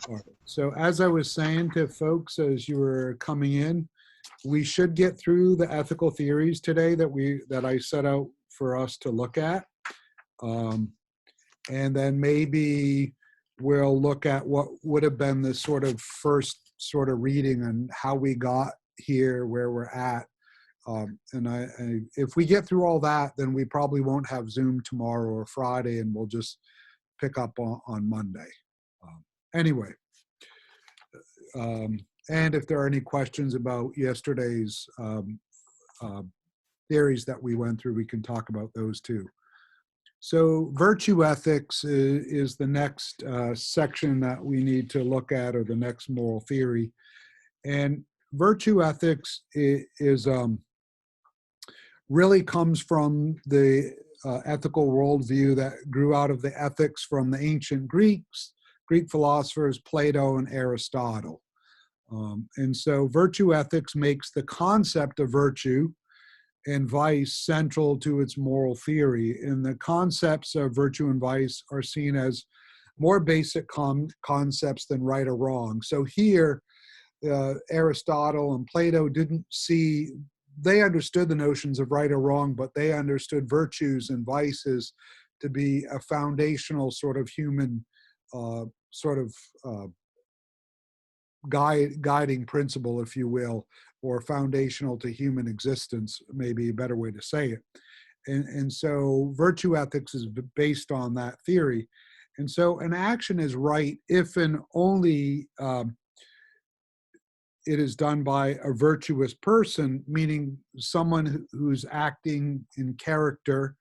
All right. So as I was saying to folks as you were coming in, we should get through the ethical theories today that I set out for us to look at. Um, and then maybe we'll look at what would have been the sort of first sort of reading and how we got here where we're at. If we get through all that, then we probably won't have Zoom tomorrow or Friday, and we'll just pick up on Monday. Anyway, and if there are any questions about yesterday's uh, theories that we went through, we can talk about those too. So virtue ethics is the next section that we need to look at, or the next moral theory. And virtue ethics is really comes from the ethical worldview that grew out of the ethics from the ancient Greek philosophers, Plato and Aristotle. And so virtue ethics makes the concept of virtue and vice central to its moral theory. And the concepts of virtue and vice are seen as more basic concepts than right or wrong. So here, Aristotle and Plato they understood the notions of right or wrong, but they understood virtues and vices to be a foundational sort of human guiding principle, if you will, or foundational to human existence, maybe a better way to say it. And so virtue ethics is based on that theory. And so an action is right if and only it is done by a virtuous person, meaning someone who's acting in character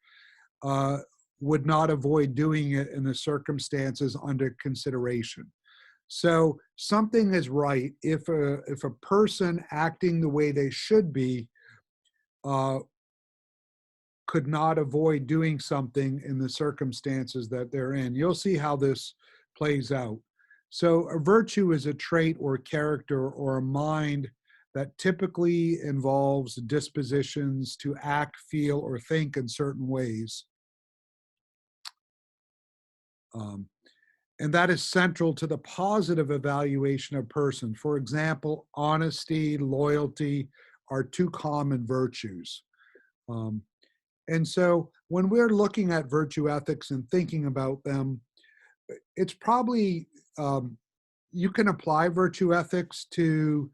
would not avoid doing it in the circumstances under consideration. So something is right if a person acting the way they should be could not avoid doing something in the circumstances that they're in. You'll see how this plays out. So a virtue is a trait or character or a mind that typically involves dispositions to act, feel, or think in certain ways. And that is central to the positive evaluation of person. For example, honesty, loyalty are two common virtues. And so when we're looking at virtue ethics and thinking about them, it's probably, you can apply virtue ethics to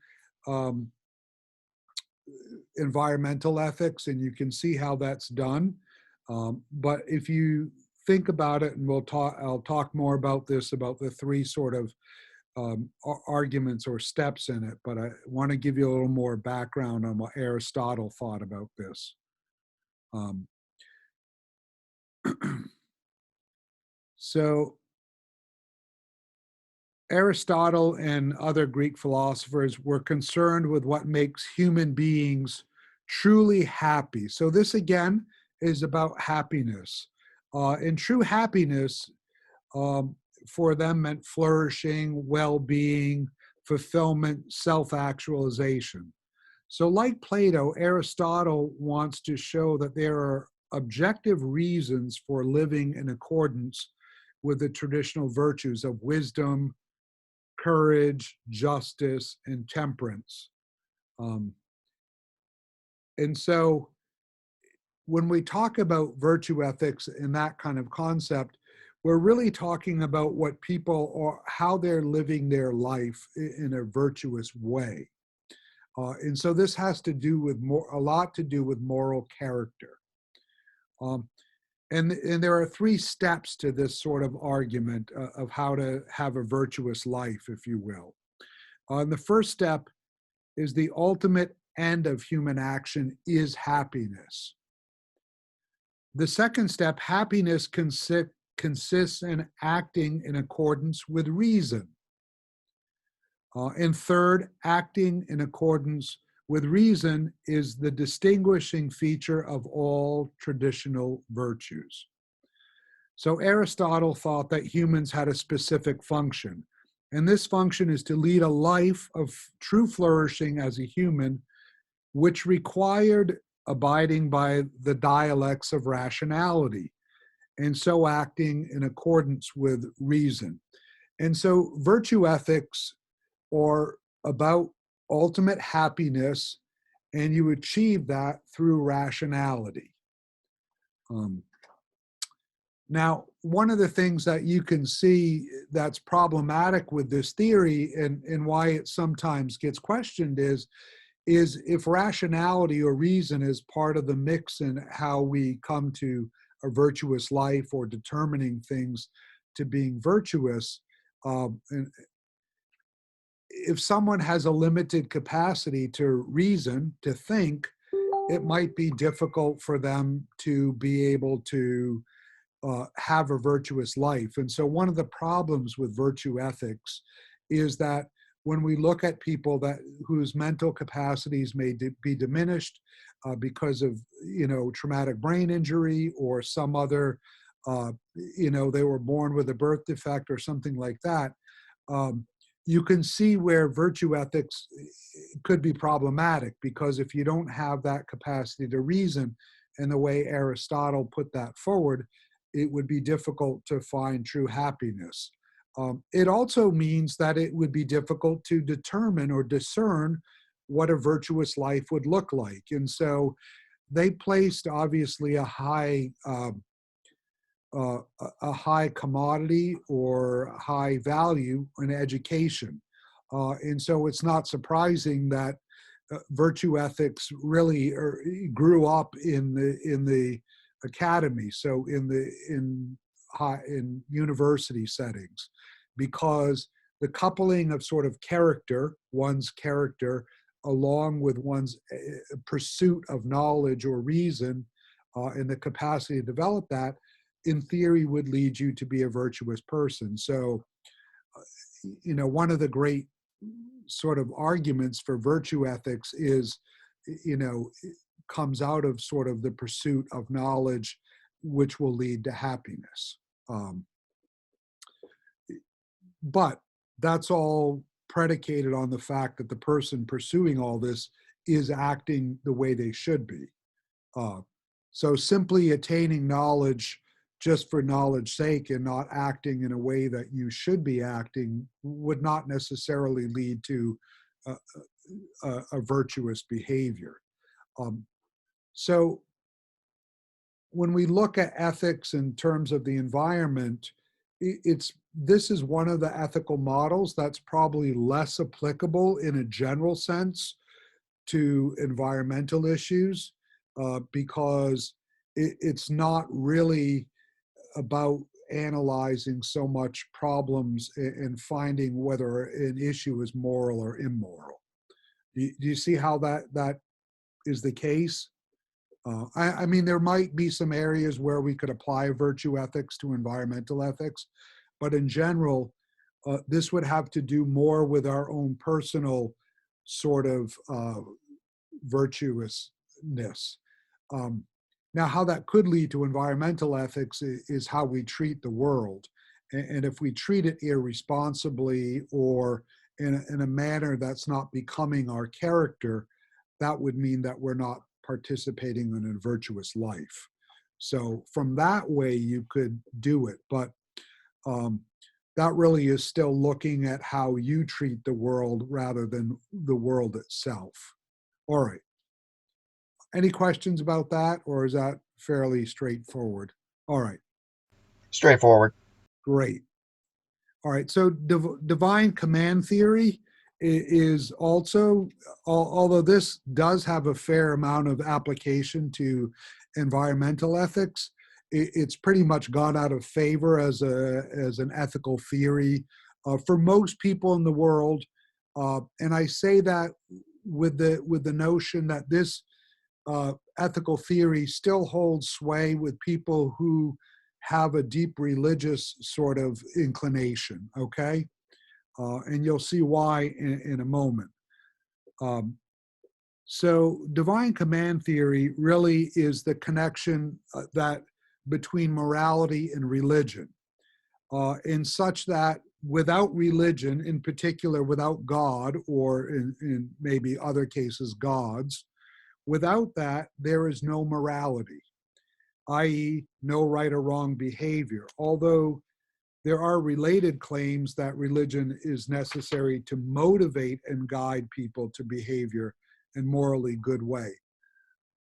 environmental ethics, and you can see how that's done. But if you think about it, and I'll talk more about this, about the three sort of arguments or steps in it, but I want to give you a little more background on what Aristotle thought about this. So Aristotle and other Greek philosophers were concerned with what makes human beings truly happy. So this again is about happiness. And true happiness for them meant flourishing, well-being, fulfillment, self-actualization. So like Plato, Aristotle wants to show that there are objective reasons for living in accordance with the traditional virtues of wisdom, courage, justice, and temperance. And so when we talk about virtue ethics in that kind of concept, we're really talking about what people are, how they're living their life in a virtuous way. And so this has to do with a lot to do with moral character. And there are three steps to this sort of argument of how to have a virtuous life, if you will. And the first step is the ultimate end of human action is happiness. The second step, happiness consists in acting in accordance with reason. And third, acting in accordance with reason is the distinguishing feature of all traditional virtues. So Aristotle thought that humans had a specific function, and this function is to lead a life of true flourishing as a human, which required abiding by the dialects of rationality, and so acting in accordance with reason. And so virtue ethics are about ultimate happiness, and you achieve that through rationality. Um, Now, one of the things that you can see that's problematic with this theory, and why it sometimes gets questioned is if rationality or reason is part of the mix in how we come to a virtuous life or determining things to being virtuous. And if someone has a limited capacity to reason, to think, it might be difficult for them to be able to have a virtuous life. And so one of the problems with virtue ethics is that when we look at people that whose mental capacities may be diminished because of traumatic brain injury or some other they were born with a birth defect or something like that, um, you can see where virtue ethics could be problematic, because if you don't have that capacity to reason, and the way Aristotle put that forward, it would be difficult to find true happiness. It also means that it would be difficult to determine or discern what a virtuous life would look like. And so they placed obviously a high commodity or high value in education. And so it's not surprising that virtue ethics really grew up in the academy, so in university settings, because the coupling of sort of character, one's character, along with one's pursuit of knowledge or reason, and the capacity to develop that, in theory, would lead you to be a virtuous person. So, one of the great sort of arguments for virtue ethics is, comes out of sort of the pursuit of knowledge, which will lead to happiness. But that's all predicated on the fact that the person pursuing all this is acting the way they should be. So simply attaining knowledge just for knowledge's sake and not acting in a way that you should be acting would not necessarily lead to a virtuous behavior. So when we look at ethics in terms of the environment, this is one of the ethical models that's probably less applicable in a general sense to environmental issues, because it's not really about analyzing so much problems and finding whether an issue is moral or immoral. Do you see how that is the case? I mean, there might be some areas where we could apply virtue ethics to environmental ethics, but in general, this would have to do more with our own personal sort of virtuousness. Now, how that could lead to environmental ethics is how we treat the world. And if we treat it irresponsibly or in a manner that's not becoming our character, that would mean that we're not participating in a virtuous life. So from that way, you could do it. But that really is still looking at how you treat the world rather than the world itself. All right. Any questions about that, or is that fairly straightforward? All right. Straightforward. Great. All right. So divine command theory is also, although this does have a fair amount of application to environmental ethics, it's pretty much gone out of favor as an ethical theory for most people in the world. And I say that with the notion that this ethical theory still holds sway with people who have a deep religious sort of inclination, okay? And you'll see why in a moment. So divine command theory really is the connection that between morality and religion, in such that without religion, in particular without God, or in maybe other cases gods, without that, there is no morality, i.e., no right or wrong behavior. Although there are related claims that religion is necessary to motivate and guide people to behavior in morally good way.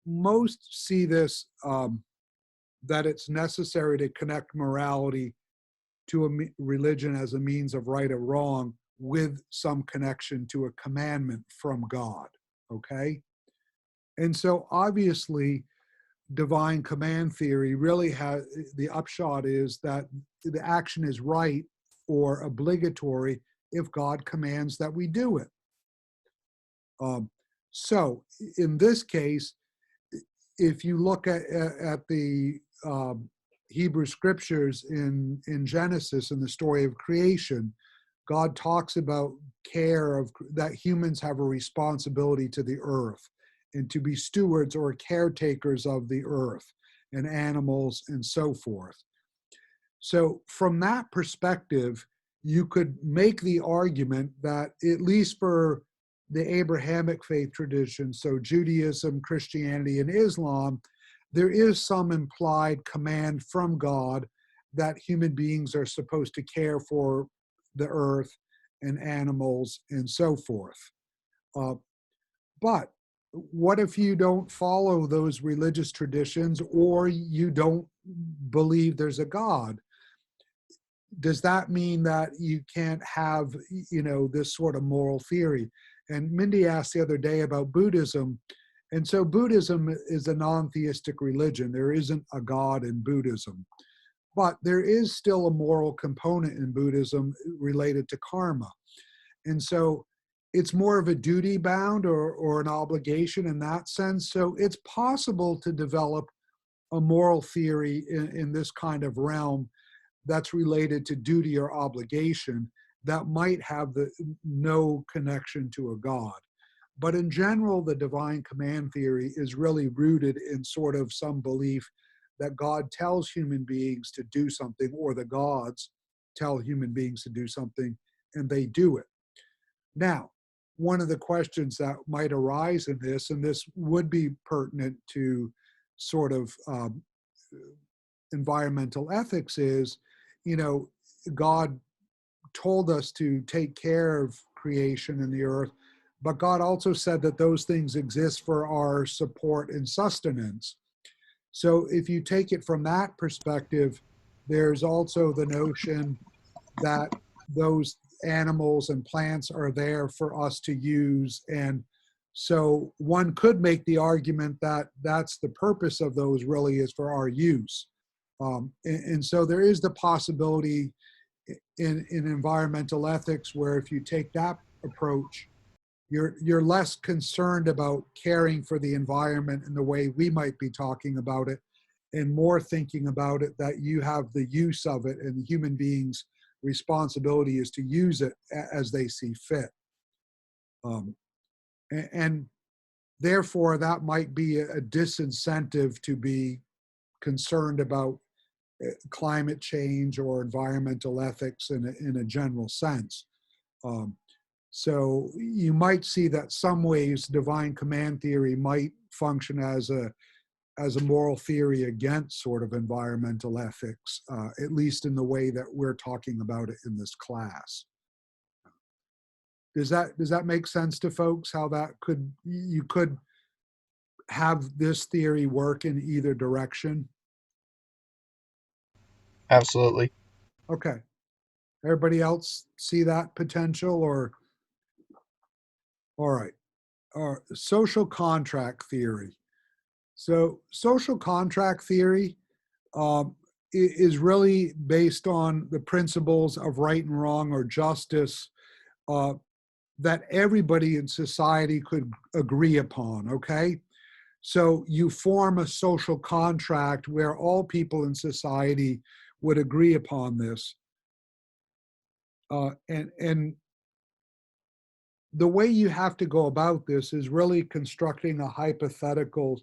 Most see this, that it's necessary to connect morality to a religion as a means of right or wrong with some connection to a commandment from God, okay? And so obviously, divine command theory really has, the upshot is that the action is right or obligatory if God commands that we do it. So in this case, if you look at the Hebrew scriptures in Genesis, in the story of creation, God talks about care of that humans have a responsibility to the earth and to be stewards or caretakers of the earth and animals and so forth. So from that perspective, you could make the argument that at least for the Abrahamic faith tradition, so Judaism, Christianity, and Islam, there is some implied command from God that human beings are supposed to care for the earth and animals and so forth. But what if you don't follow those religious traditions or you don't believe there's a God? Does that mean that you can't have, this sort of moral theory? And Mindy asked the other day about Buddhism. And so Buddhism is a non-theistic religion. There isn't a God in Buddhism. But there is still a moral component in Buddhism related to karma. And so it's more of a duty bound or an obligation in that sense. So it's possible to develop a moral theory in this kind of realm that's related to duty or obligation that might have no connection to a God. But in general, the divine command theory is really rooted in sort of some belief that God tells human beings to do something, or the gods tell human beings to do something, and they do it. Now, one of the questions that might arise in this, and this would be pertinent to sort of environmental ethics, is, God told us to take care of creation and the earth, but God also said that those things exist for our support and sustenance. So if you take it from that perspective, there's also the notion that those animals and plants are there for us to use. And so one could make the argument that that's the purpose of those, really is for our use. And so there is the possibility in environmental ethics where if you take that approach, you're less concerned about caring for the environment in the way we might be talking about it, and more thinking about it that you have the use of it, and the human beings' responsibility is to use it as they see fit. And therefore, that might be a disincentive to be concerned about climate change or environmental ethics in a general sense. So you might see that some ways divine command theory might function as a moral theory against sort of environmental ethics, at least in the way that we're talking about it in this class. Does that make sense to folks? How that you could have this theory work in either direction? Absolutely. Okay. Everybody else see that potential? Or all right. Social contract theory. So social contract theory is really based on the principles of right and wrong or justice that everybody in society could agree upon, okay? So you form a social contract where all people in society would agree upon this. And the way you have to go about this is really constructing a hypothetical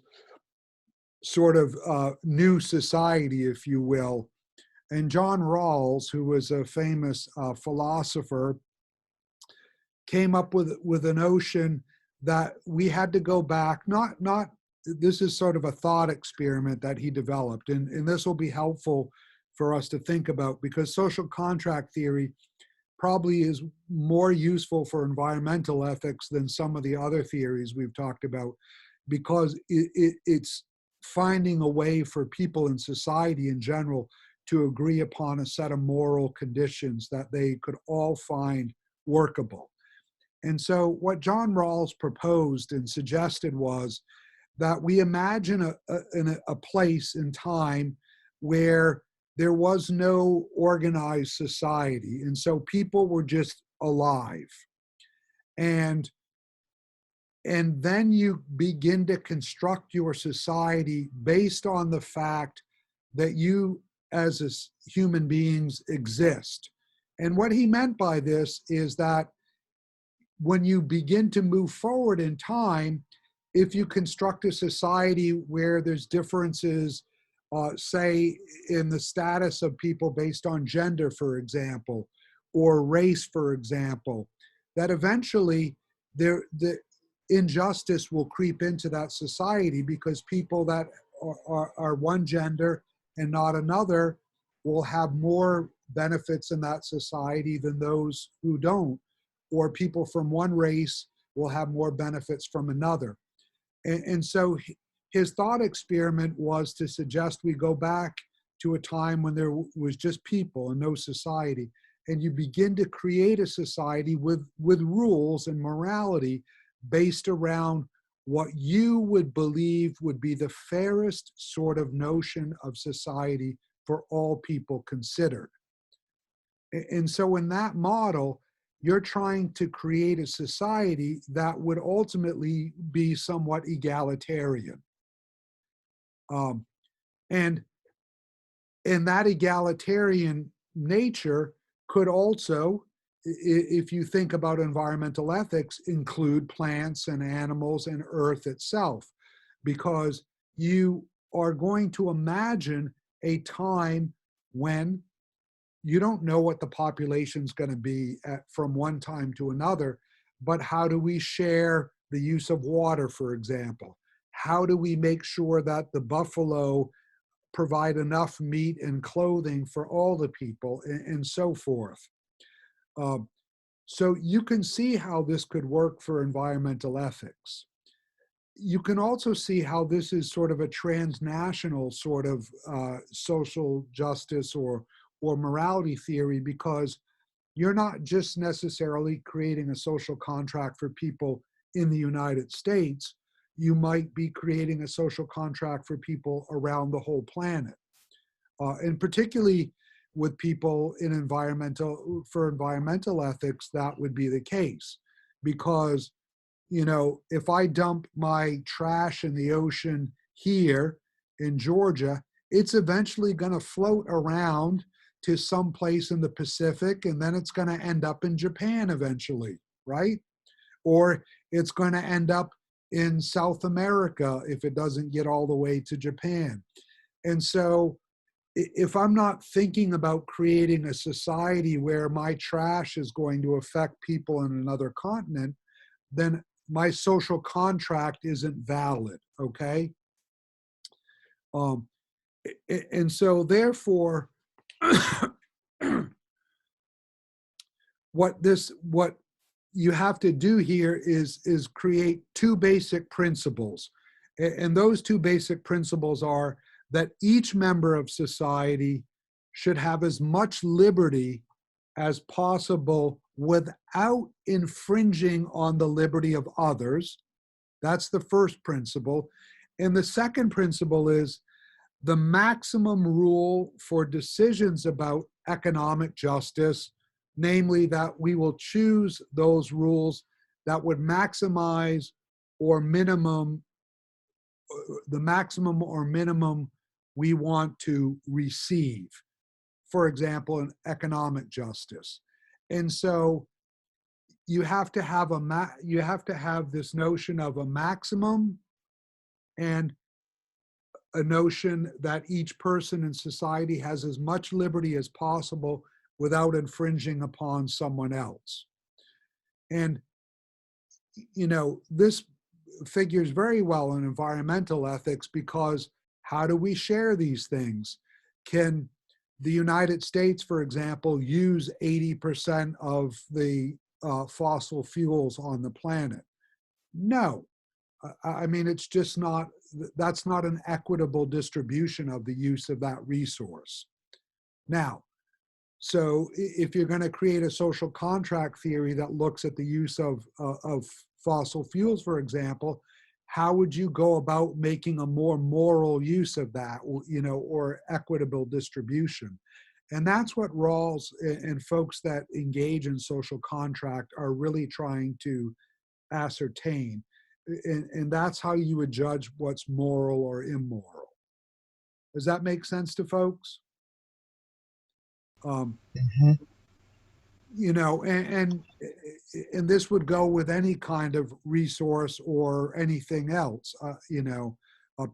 sort of new society, if you will. And John Rawls, who was a famous philosopher, came up with a notion that we had to go back, this is sort of a thought experiment that he developed, and this will be helpful for us to think about, because social contract theory probably is more useful for environmental ethics than some of the other theories we've talked about, because it's finding a way for people in society in general to agree upon a set of moral conditions that they could all find workable. And so what John Rawls proposed and suggested was that we imagine a place in time where there was no organized society. And so people were just alive. And then you begin to construct your society based on the fact that you as human beings exist. And what he meant by this is that when you begin to move forward in time, if you construct a society where there's differences, say in the status of people based on gender, for example, or race, for example, that eventually the injustice will creep into that society, because people that are one gender and not another will have more benefits in that society than those who don't, or people from one race will have more benefits from another. And so his thought experiment was to suggest we go back to a time when there was just people and no society, and you begin to create a society with rules and morality based around what you would believe would be the fairest sort of notion of society for all people considered. And so in that model, you're trying to create a society that would ultimately be somewhat egalitarian. And that egalitarian nature could also, if you think about environmental ethics, include plants and animals and Earth itself, because you are going to imagine a time when you don't know what the population's going to be from one time to another, but how do we share the use of water, for example? How do we make sure that the buffalo provide enough meat and clothing for all the people, and so forth? So you can see how this could work for environmental ethics. You can also see how this is sort of a transnational sort of social justice or morality theory, because you're not just necessarily creating a social contract for people in the United States. You might be creating a social contract for people around the whole planet. And particularly with people in for environmental ethics, that would be the case. Because, you know, if I dump my trash in the ocean here in Georgia, it's eventually going to float around to some place in the Pacific, and then it's going to end up in Japan eventually, right? Or it's going to end up in South America if it doesn't get all the way to Japan. And so if I'm not thinking about creating a society where my trash is going to affect people in another continent, then my social contract isn't valid, okay? And so therefore, what you have to do here is create two basic principles. And those two basic principles are that each member of society should have as much liberty as possible without infringing on the liberty of others. That's the first principle. And the second principle is the maximum rule for decisions about economic justice, namely that we will choose those rules that would maximize or minimum the maximum or minimum we want to receive. For example, in economic justice. And so you have to have this notion of a maximum and a notion that each person in society has as much liberty as possible without infringing upon someone else. And, you know, this figures very well in environmental ethics, because how do we share these things? Can the United States, for example, use 80% of the fossil fuels on the planet? No. I mean, it's just not, that's not an equitable distribution of the use of that resource. Now, so if you're going to create a social contract theory that looks at the use of fossil fuels, for example, how would you go about making a more moral use of that, or equitable distribution? And that's what Rawls and folks that engage in social contract are really trying to ascertain. And that's how you would judge what's moral or immoral. Does that make sense to folks? Mhm. And this would go with any kind of resource or anything else,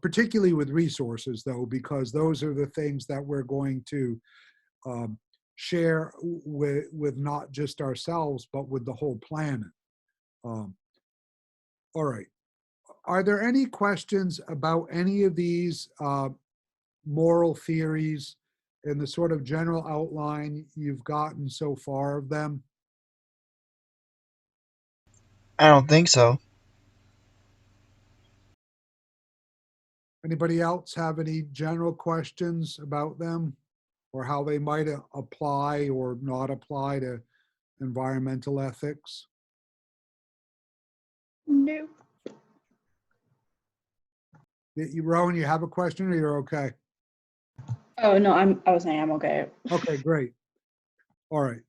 particularly with resources, though, because those are the things that we're going to um, share with not just ourselves, but with the whole planet. Um, all right. Are there any questions about any of these moral theories and the sort of general outline you've gotten so far of them? I don't think so. Anybody else have any general questions about them or how they might apply or not apply to environmental ethics? No. Rowan, you have a question or you're okay? Oh no, I was saying I'm okay. Okay, great. All right.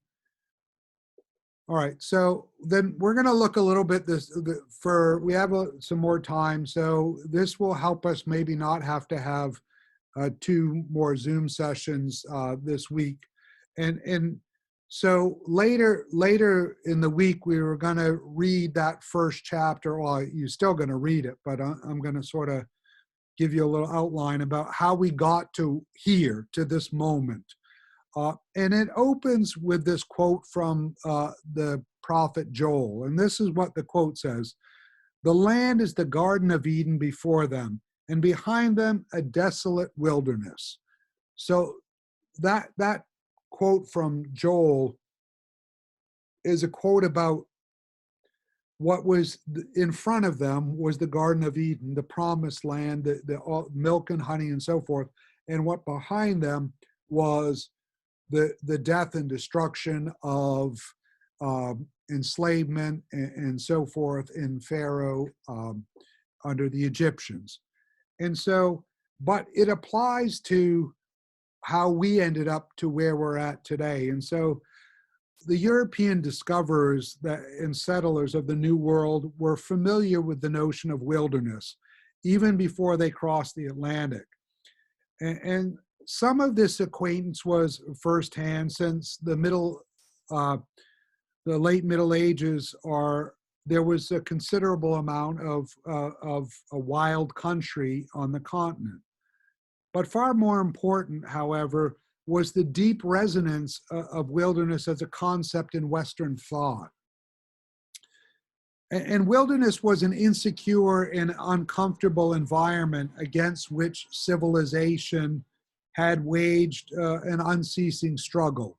All right, so then we're going to look a little bit we have some more time, so this will help us maybe not have to have 2 more Zoom sessions this week. And so later in the week, we were going to read that first chapter. Well, you're still going to read it, but I'm going to sort of give you a little outline about how we got to here, to this moment. And it opens with this quote from the prophet Joel. And this is what the quote says: "The land is the Garden of Eden before them, and behind them a desolate wilderness." So that quote from Joel is a quote about what was in front of them was the Garden of Eden, the promised land, the milk and honey and so forth. And what behind them was the death and destruction of enslavement and so forth in Pharaoh under the Egyptians. And so, but it applies to how we ended up to where we're at today. And so the European discoverers and settlers of the New World were familiar with the notion of wilderness, even before they crossed the Atlantic. And some of this acquaintance was firsthand, since the late Middle Ages there was a considerable amount of a wild country on the continent. But far more important, however, was the deep resonance of wilderness as a concept in Western thought. And wilderness was an insecure and uncomfortable environment against which civilization had waged an unceasing struggle.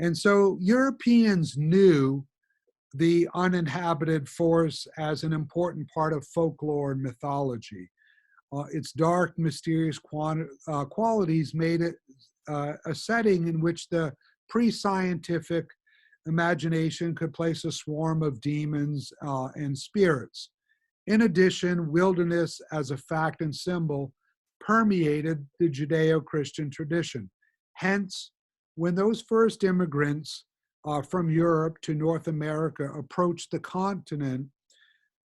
And so Europeans knew the uninhabited forest as an important part of folklore and mythology. Its dark, mysterious qualities made it a setting in which the pre-scientific imagination could place a swarm of demons and spirits. In addition, wilderness as a fact and symbol permeated the Judeo-Christian tradition. Hence, when those first immigrants from Europe to North America approached the continent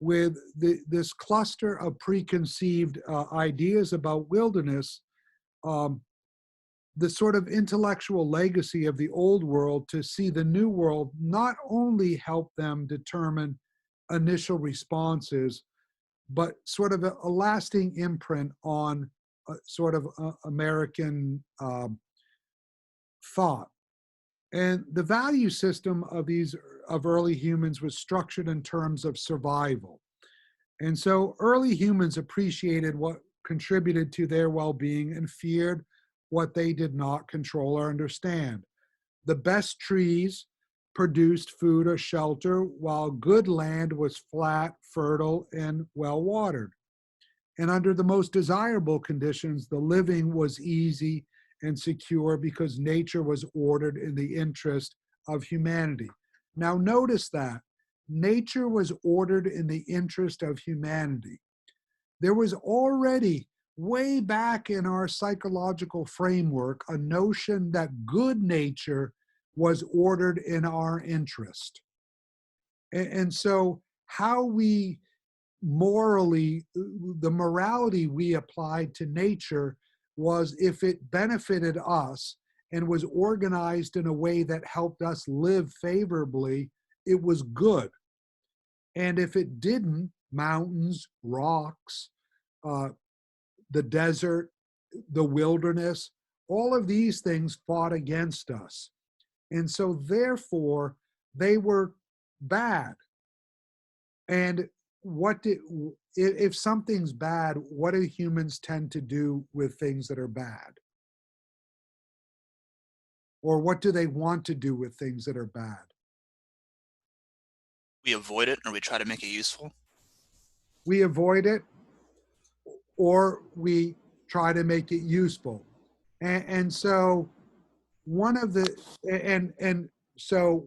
with this cluster of preconceived ideas about wilderness, the sort of intellectual legacy of the old world to see the new world not only helped them determine initial responses, but sort of a lasting imprint on sort of American thought. And the value system of early humans was structured in terms of survival. And so early humans appreciated what contributed to their well-being and feared what they did not control or understand. The best trees produced food or shelter, while good land was flat, fertile, and well watered. And under the most desirable conditions, the living was easy and secure because nature was ordered in the interest of humanity. Now, notice that nature was ordered in the interest of humanity. There was already, way back in our psychological framework, a notion that good nature was ordered in our interest. And so, how we morally, the morality we applied to nature was if it benefited us and was organized in a way that helped us live favorably, it was good. And if it didn't, mountains, rocks, uh, the desert, the wilderness, all of these things fought against us. And so, therefore, they were bad. And what did, if something's bad, what do humans tend to do with things that are bad? Or what do they want to do with things that are bad? We avoid it or we try to make it useful. We avoid it or we try to make it useful. And so one of the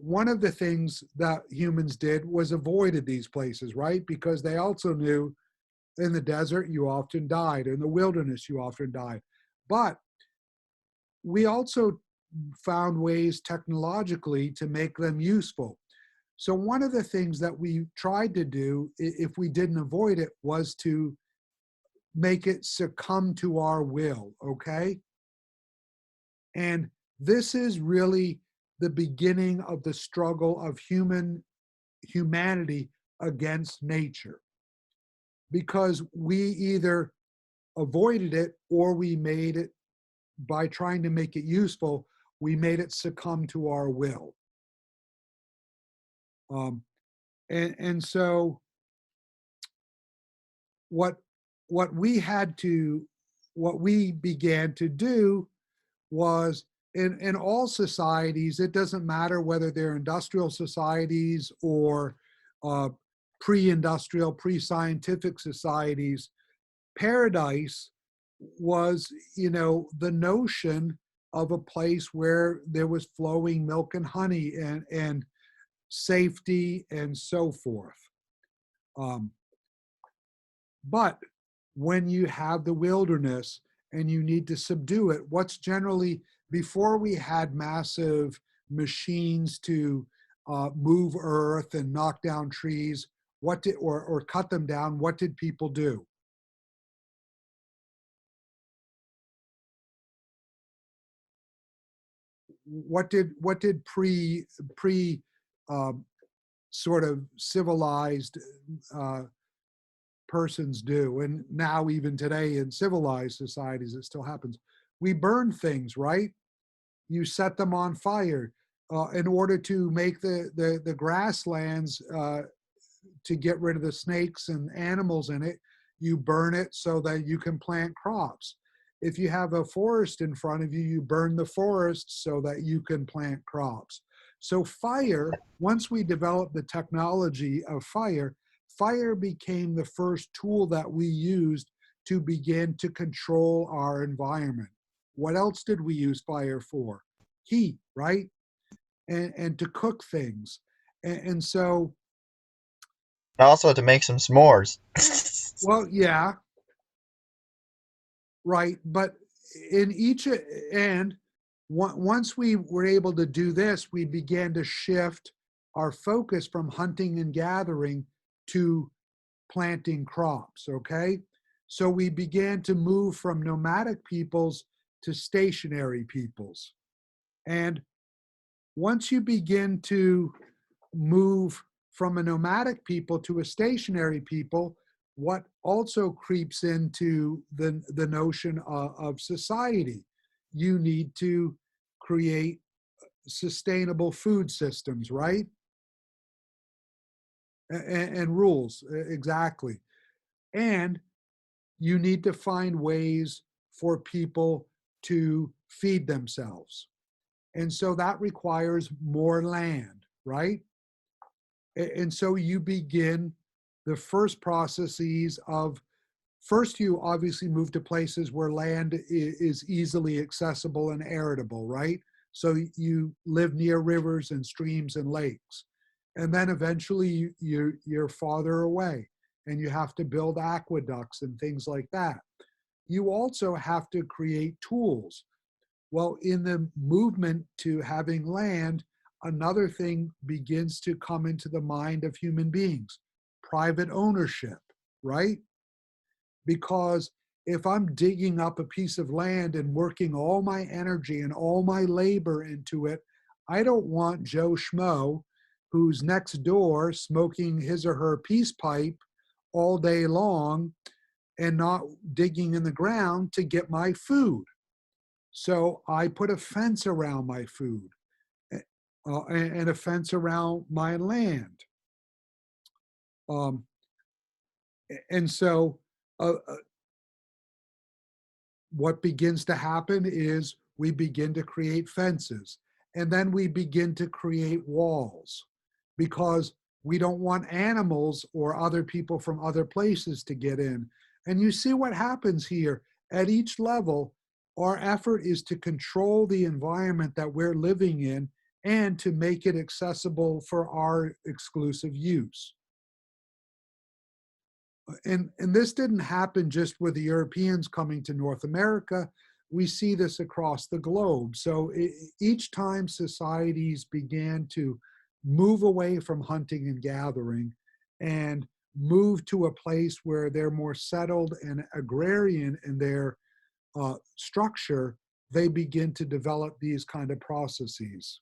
one of the things that humans did was avoided these places, right? Because they also knew in the desert you often died, in the wilderness you often died. But we also found ways technologically to make them useful. So one of the things that we tried to do, if we didn't avoid it, was to make it succumb to our will, okay? And this is really the beginning of the struggle of humanity against nature. Because we either avoided it or we made it, by trying to make it useful, we made it succumb to our will. And so what we began to do was, in all societies, it doesn't matter whether they're industrial societies or pre-industrial, pre-scientific societies, paradise was, the notion of a place where there was flowing milk and honey and safety and so forth. But when you have the wilderness and you need to subdue it, what's generally, before we had massive machines to move earth and knock down trees, or cut them down, what did people do? What did pre sort of civilized persons do? And now even today in civilized societies it still happens. We burn things, right? You set them on fire in order to make the grasslands, to get rid of the snakes and animals in it. You burn it so that you can plant crops. If you have a forest in front of you, you burn the forest so that you can plant crops. So fire, once we developed the technology of fire, fire became the first tool that we used to begin to control our environment. What else did we use fire for? Heat, right? And to cook things. And so, Also to make some s'mores. well, yeah, right. But in each, and once we were able to do this, we began to shift our focus from hunting and gathering to planting crops, okay? So we began to move from nomadic peoples to stationary peoples. And once you begin to move from a nomadic people to a stationary people, what also creeps into the notion of society? You need to create sustainable food systems, right? And rules, exactly. And you need to find ways for people to feed themselves. And so that requires more land, right? And so you begin the first processes of, first you obviously move to places where land is easily accessible and arable, right? So you live near rivers and streams and lakes. And then eventually you're farther away and you have to build aqueducts and things like that. You also have to create tools. Well, in the movement to having land, another thing begins to come into the mind of human beings: private ownership, right? Because if I'm digging up a piece of land and working all my energy and all my labor into it, I don't want Joe Schmo, who's next door smoking his or her peace pipe all day long and not digging in the ground to get my food. So I put a fence around my food and a fence around my land. And so what begins to happen is we begin to create fences, and then we begin to create walls, because we don't want animals or other people from other places to get in. And you see what happens here. At each level, our effort is to control the environment that we're living in and to make it accessible for our exclusive use. And this didn't happen just with the Europeans coming to North America. We see this across the globe. So each time societies began to move away from hunting and gathering and move to a place where they're more settled and agrarian in their structure, they begin to develop these kind of processes.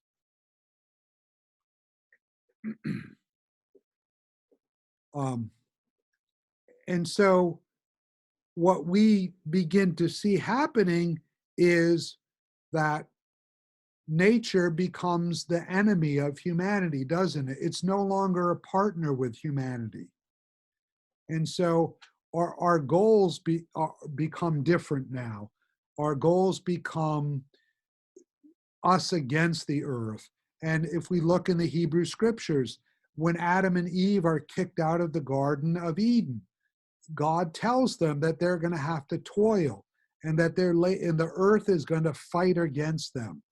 And so what we begin to see happening is that nature becomes the enemy of humanity, doesn't it? It's no longer a partner with humanity. And so our goals become different now. Our goals become us against the earth. And if we look in the Hebrew scriptures, when Adam and Eve are kicked out of the Garden of Eden, God tells them that they're going to have to toil and that and the earth is going to fight against them.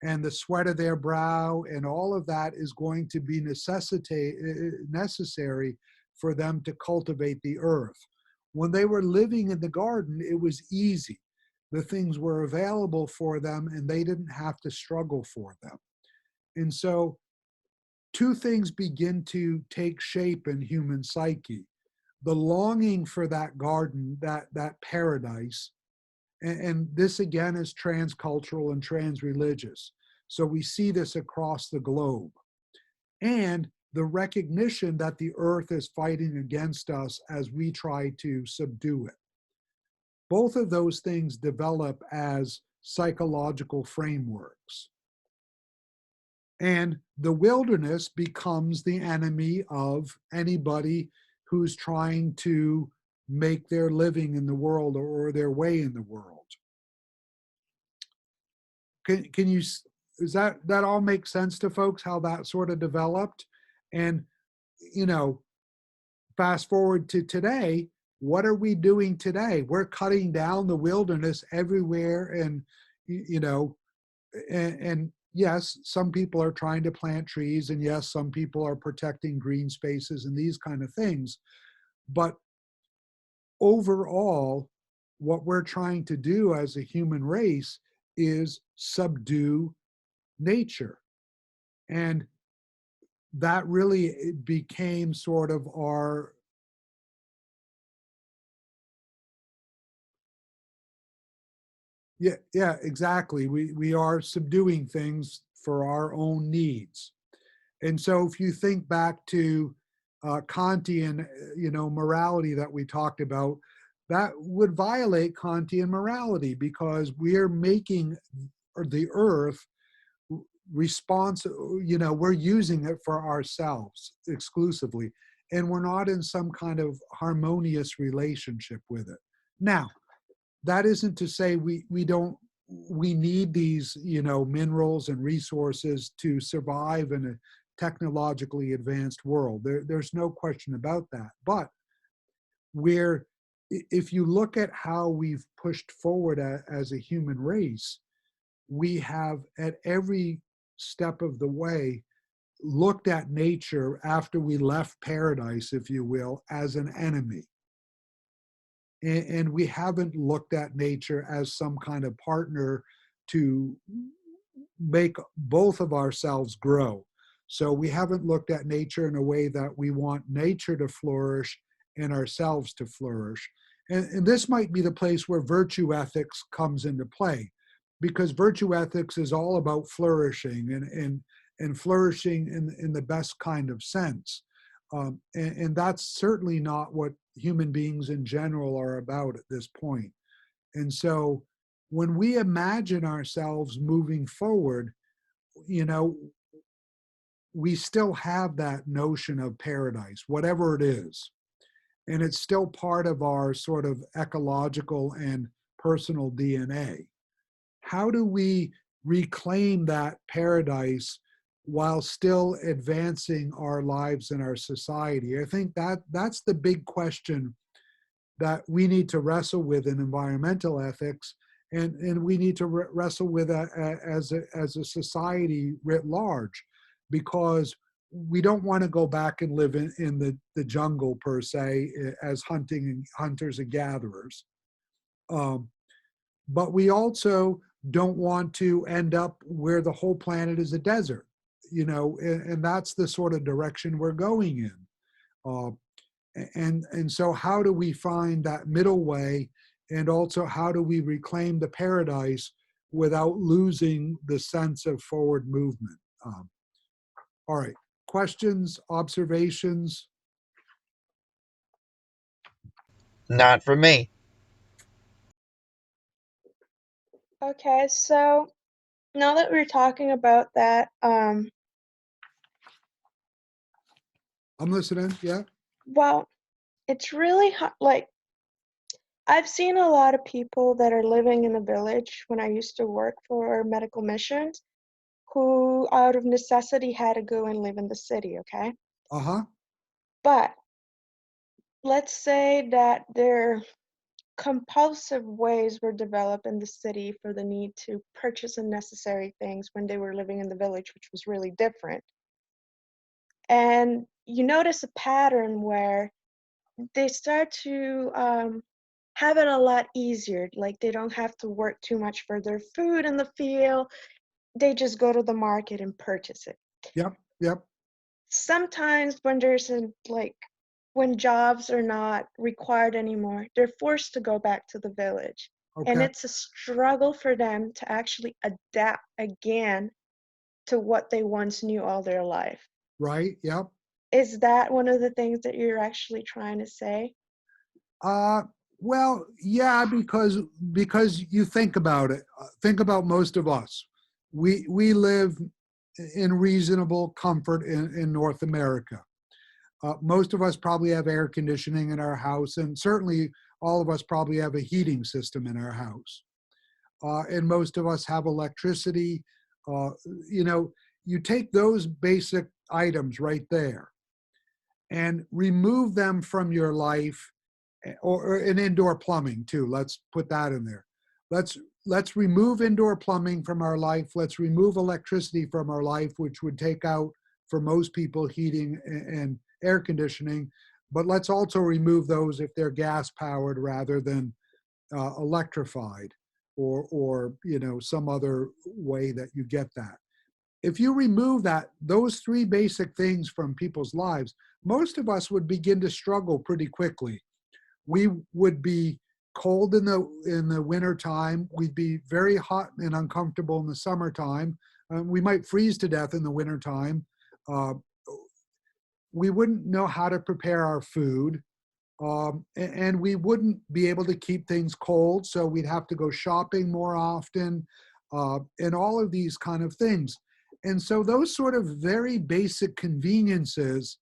And the sweat of their brow and all of that is going to be necessary for them to cultivate the earth. When they were living in the garden, it was easy. The things were available for them and they didn't have to struggle for them. And so two things begin to take shape in human psyche: the longing for that garden, that paradise. And this again is transcultural and transreligious. So we see this across the globe. And the recognition that the earth is fighting against us as we try to subdue it. Both of those things develop as psychological frameworks. And the wilderness becomes the enemy of anybody who's trying to make their living in the world or their way in the world. Can you, does that all make sense to folks, how that sort of developed? And, you know, fast forward to today, what are we doing today? We're cutting down the wilderness everywhere, and, you know, and yes, some people are trying to plant trees, and yes, some people are protecting green spaces and these kind of things. But overall, what we're trying to do as a human race is subdue nature. And that really became sort of our yeah, exactly. We are subduing things for our own needs. And so if you think back to Kantian, you know, morality that we talked about, that would violate Kantian morality, because we're making the earth you know, we're using it for ourselves exclusively, and we're not in some kind of harmonious relationship with it. Now, that isn't to say we don't we need these, minerals and resources to survive in a technologically advanced world. There's no question about that. But if you look at how we've pushed forward as a human race, we have at every step of the way looked at nature after we left paradise, if you will, as an enemy. And we haven't looked at nature as some kind of partner to make both of ourselves grow. So we haven't looked at nature in a way that we want nature to flourish and ourselves to flourish. And this might be the place where virtue ethics comes into play, because virtue ethics is all about flourishing and flourishing in the best kind of sense. And that's certainly not what human beings in general are about at this point. And so when we imagine ourselves moving forward, we still have that notion of paradise, whatever it is. And it's still part of our sort of ecological and personal DNA. How do we reclaim that paradise while still advancing our lives and our society? I think that's the big question that we need to wrestle with in environmental ethics, and we need to wrestle with as a society writ large, because we don't want to go back and live in the jungle per se as hunters and gatherers. But we also don't want to end up where the whole planet is a desert, and that's the sort of direction we're going in. And so how do we find that middle way? And also, how do we reclaim the paradise without losing the sense of forward movement? All right, questions, observations? Not for me. Okay, so now that we're talking about that, I'm listening, yeah? well, it's really like I've seen a lot of people that are living in a village when I used to work for medical missions who, out of necessity, had to go and live in the city, okay? Uh-huh. But let's say that their compulsive ways were developed in the city for the need to purchase unnecessary things when they were living in the village, which was really different. And you notice a pattern where they start to have it a lot easier. Like they don't have to work too much for their food in the field. They just go to the market and purchase it. Yep. Sometimes when when jobs are not required anymore, they're forced to go back to the village. And Okay. it's a struggle for them to actually adapt again to what they once knew all their life. Right, yep. Is that one of the things that you're actually trying to say? Well, yeah, because you think about it. Think about most of us. We live in reasonable comfort in North America. Most of us probably have air conditioning in our house, and certainly all of us probably have a heating system in our house. And most of us have electricity. You take those basic items right there and remove them from your life, or an indoor plumbing too. Let's put that in there. Let's remove indoor plumbing from our life. Let's remove electricity from our life, which would take out, for most people, heating and air conditioning. But let's also remove those if they're gas powered rather than electrified, or some other way that you get that. If you remove those three basic things from people's lives, most of us would begin to struggle pretty quickly. We would be cold in the winter time. We'd be very hot and uncomfortable in the summertime. We might freeze to death in the winter time. We wouldn't know how to prepare our food. And we wouldn't be able to keep things cold, so we'd have to go shopping more often, and all of these kind of things. And so those sort of very basic conveniences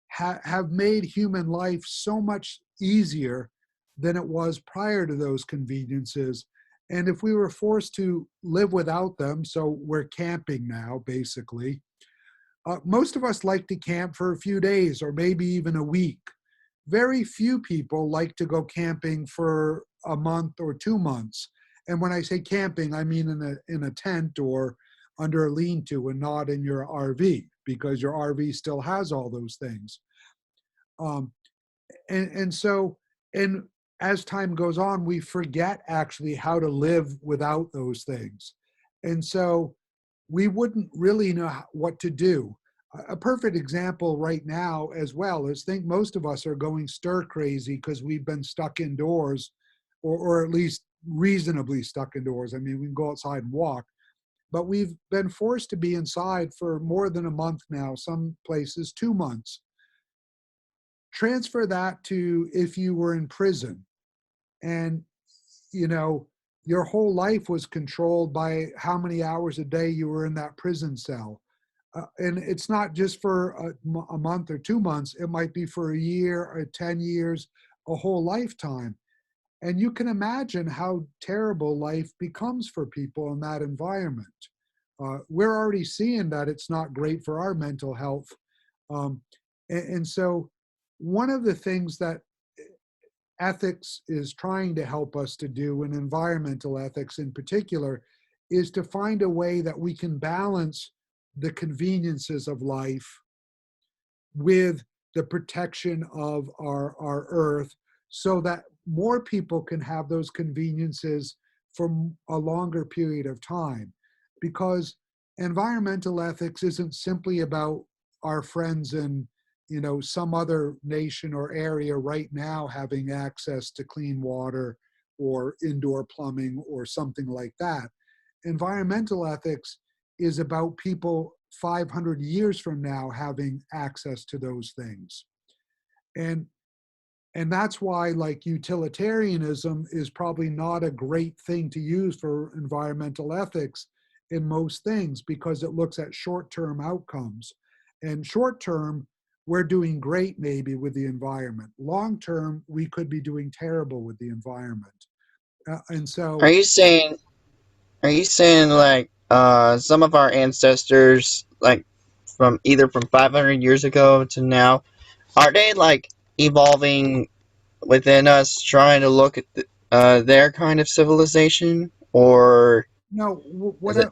have made human life so much easier than it was prior to those conveniences. And if we were forced to live without them, so we're camping now, basically, most of us like to camp for a few days or maybe even a week. Very few people like to go camping for a month or 2 months. And when I say camping, I mean in a tent or under a lean-to and not in your RV, because your RV still has all those things. Um, and as time goes on, we forget actually how to live without those things. And so we wouldn't really know what to do. A perfect example right now as well is, think most of us are going stir crazy because we've been stuck indoors, or at least reasonably stuck indoors. I mean, we can go outside and walk, but we've been forced to be inside for more than a month now, some places 2 months. Transfer that to if you were in prison and, you know, your whole life was controlled by how many hours a day you were in that prison cell. And it's not just for a month or 2 months, it might be for a year or 10 years, a whole lifetime. And you can imagine how terrible life becomes for people in that environment. We're already seeing that it's not great for our mental health. And so one of the things that ethics is trying to help us to do, and environmental ethics in particular, is to find a way that we can balance the conveniences of life with the protection of our earth, so that more people can have those conveniences for a longer period of time. Because environmental ethics isn't simply about our friends in, you know, some other nation or area right now having access to clean water or indoor plumbing or something like that. Environmental ethics is about people 500 years from now having access to those things. And that's why, like, utilitarianism is probably not a great thing to use for environmental ethics in most things, because it looks at short-term outcomes. And short-term, we're doing great maybe with the environment. Long-term, we could be doing terrible with the environment. And Are so, you saying like some of our ancestors, like from either from 500 years ago to now, are they like evolving within us, trying to look at their kind of civilization, or no, is it?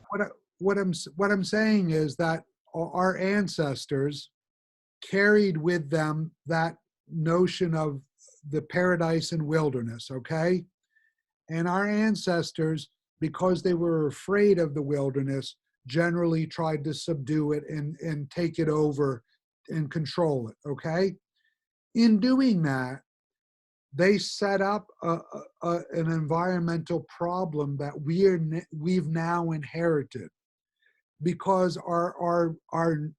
what I'm saying is that our ancestors carried with them that notion of the paradise and wilderness, okay? And our ancestors, because they were afraid of the wilderness, generally tried to subdue it and take it over and control it, okay? In doing that, they set up an environmental problem that we've now inherited, because our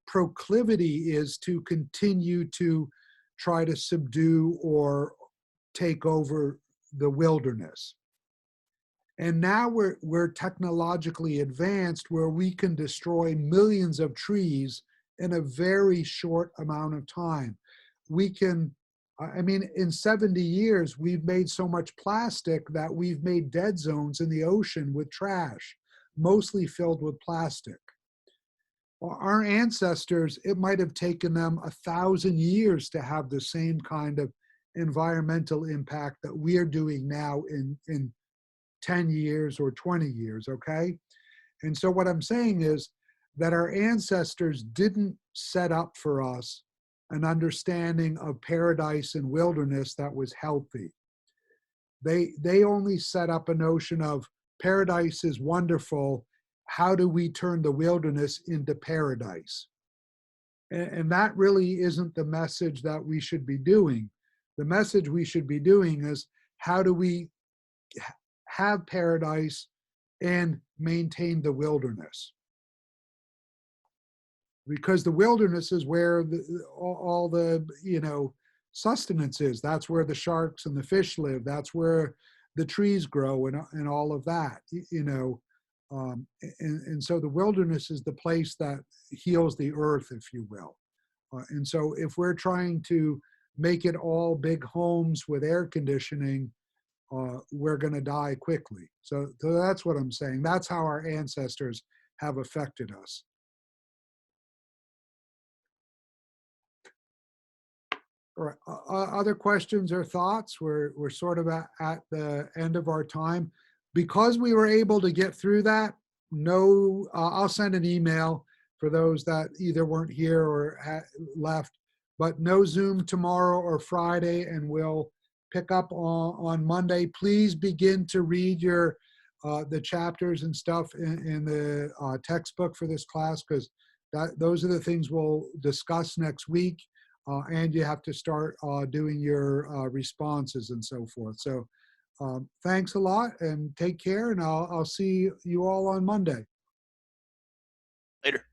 proclivity is to continue to try to subdue or take over the wilderness. And now we're technologically advanced, where we can destroy millions of trees in a very short amount of time. We can, I mean, in 70 years, we've made so much plastic that we've made dead zones in the ocean with trash, mostly filled with plastic. Our ancestors, it might have taken them 1,000 years to have the same kind of environmental impact that we are doing now in 10 years or 20 years, okay? And so what I'm saying is that our ancestors didn't set up for us an understanding of paradise and wilderness that was healthy. They only set up a notion of paradise is wonderful. How do we turn the wilderness into paradise? And that really isn't the message that we should be doing. The message we should be doing is, how do we have paradise and maintain the wilderness? Because the wilderness is where all the, you know, sustenance is. That's where the sharks and the fish live. That's where the trees grow and all of that, you know. And so the wilderness is the place that heals the earth, if you will. And so if we're trying to make it all big homes with air conditioning, we're going to die quickly. So that's what I'm saying. That's how our ancestors have affected us. All right. Other questions or thoughts? We're sort of at the end of our time. Because we were able to get through that, no, I'll send an email for those that either weren't here or left, but no Zoom tomorrow or Friday, and we'll pick up on Monday. Please begin to read your the chapters and stuff in the textbook for this class, because those are the things we'll discuss next week. And you have to start doing your responses and so forth. So thanks a lot and take care, and I'll see you all on Monday. Later.